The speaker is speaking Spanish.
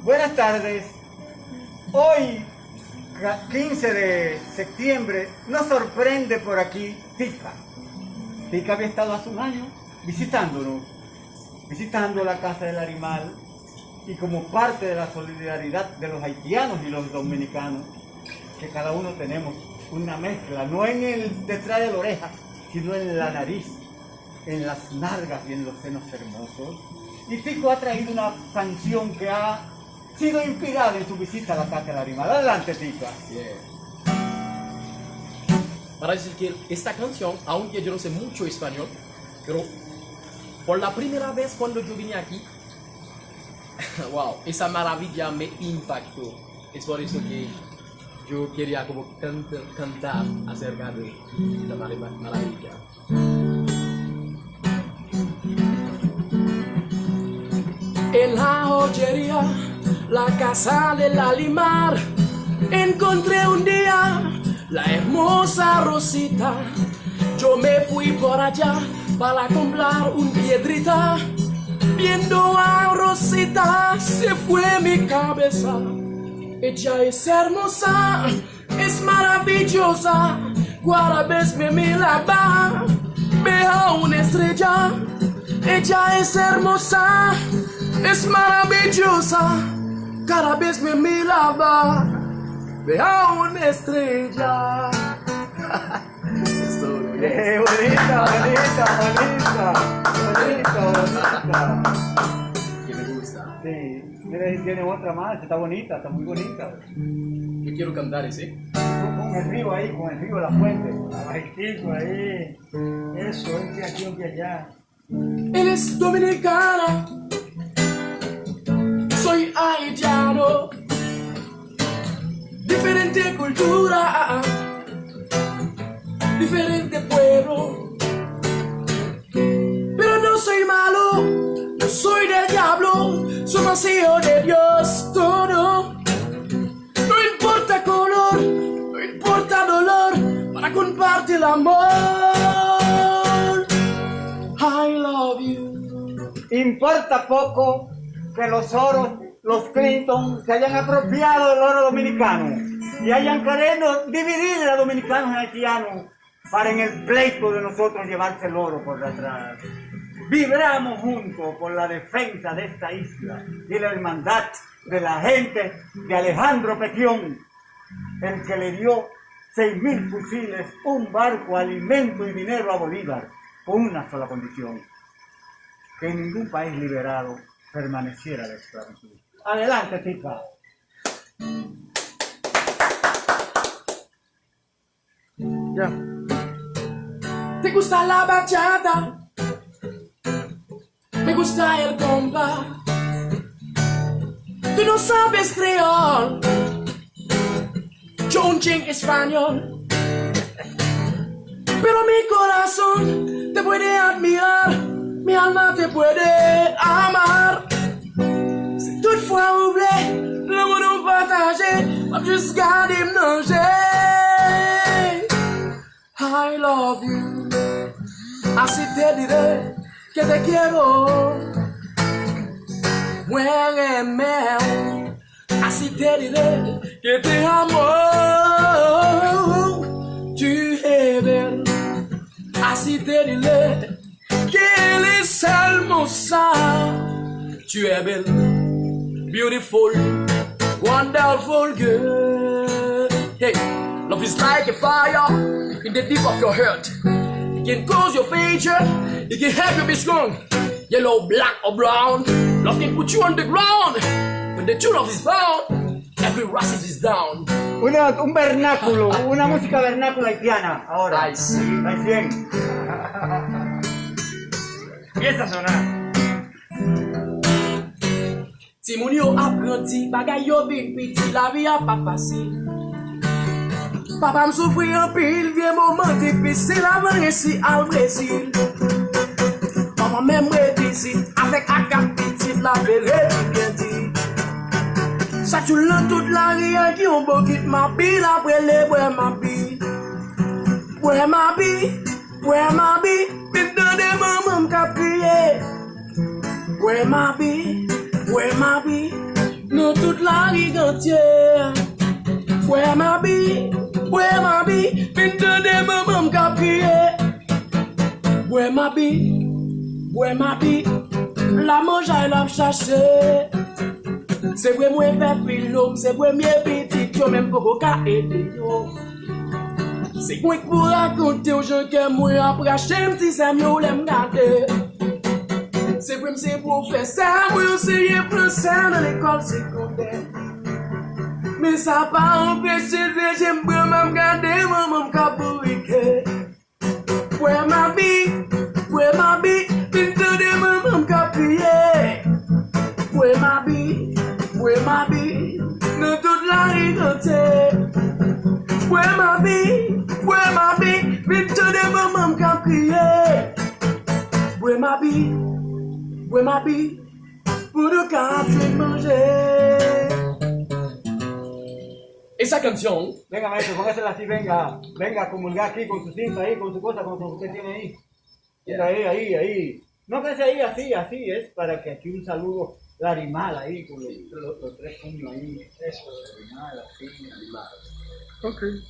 Buenas tardes. Hoy, 15 de septiembre, nos sorprende por aquí Tica. Tica había estado hace un año visitándonos, visitando la Casa del Animal, y como parte de la solidaridad de los haitianos y los dominicanos, que cada uno tenemos una mezcla, no en el detrás de la oreja, sino en la nariz, en las nalgas y en los senos hermosos. Y Tico ha traído una canción que ha sido inspirada en su visita a la Casa del Animal. Adelante, Tica. Para decir que esta canción, aunque yo no sé mucho español, pero por la primera vez cuando yo vine aquí, wow, esa maravilla me impactó. Es por eso que yo quería como cantar acerca de la maravilla. En la joyería, la Casa del Animal, encontré un día la hermosa Rosita. Yo me fui por allá para comprar un piedrita. Viendo a Rosita se fue mi cabeza. Ella es hermosa, es maravillosa. Cada vez me miraba, veo una estrella. Ella es hermosa, es maravillosa. Cada vez me miraba, veo una estrella. Bonita, bonita. Que me gusta. Sí, mira, si tiene otra más, está bonita, está muy bonita. Yo quiero cantar ese. Con el río ahí, con el río, la fuente. Abajitico ahí. Eso, es que aquí, un que allá. Él es dominicana, soy haitiano. Diferente cultura, diferente pueblo. Pero no soy malo, no soy del diablo, somos hijos de Dios todo. No importa color, no importa dolor, para compartir el amor. I love you. Importa poco que los oros, los Clinton, se hayan apropiado del oro dominicano y hayan querido dividir a dominicanos y haitianos para en el pleito de nosotros llevarse el oro por detrás. Vibramos juntos por la defensa de esta isla y la hermandad de la gente de Alejandro Petión, el que le dio 6.000 fusiles, un barco, alimento y dinero a Bolívar, con una sola condición: que en ningún país liberado permaneciera la esclavitud. Adelante, Tica. Ya. ¿Te gusta la bachata? Me gusta el compa. Tú no sabes creol, yo un ching español. Pero mi corazón te puede admirar, mi alma te puede amar. Si toutefois oublié, l'amour nous partager, va jusqu'à déménager. I love you, así te diré que te quiero. Muéreme, así te diré que te amo. Tu es belle, así te diré que eres hermosa. Tu es belle, beautiful, wonderful girl. Hey, love is like a fire in the deep of your heart. It can cause your failure, it can help you be strong. Yellow, black or brown, love can put you on the ground. When the true love is found, every racism is down. Un vernáculo, una música vernácula haitiana. Ahora. Ay, sí. Ay, bien. Empieza a sonar. Si moun yo ap grandi, bagay yo vin piti, la vie a pas facile. Papa m soufri an pil, vie moment difficile avant resi al Brésil. Maman même redisi, avec akap petit, la belle bien dit. Chaque jour dans toute la rien qui on bokit ma bille, après les bois ma bille. Bois ma bille, maintenant des mamans qu'a prié. Bois ma bille, no toute la rue entière. Ouais ma vie, fin de maman m'ka crier. Ouais ma vie, la mange elle l'a cherché. C'est vrai moi fait fil l'homme, c'est vrai mieux petit yo même pour ka aider yo. C'est moi qui vous raconter aux gens que moi après acheter petit sam yo l'aime garder. C'est vrai c'est pour faire ça, moi aussi français dans l'école secondaire. Mais ça pas empêché de j'aime vraiment garder maman cabouique. Ouais ma vie, pinto de maman caprier. Ouais ma vie, dans toute la rue entière. Ouais ma vie, pinto de maman caprier. Ouais ma vie, pour le café manger. Esa canción, Venga, maestro, póngasela así, venga a comulgar aquí con su cinta ahí, con su cosa, con lo que usted tiene ahí. Mira, ahí. No que sea ahí, así, es para que aquí un saludo larimal ahí, con los tres puños ahí. Eso, larimal, así, animal. ok.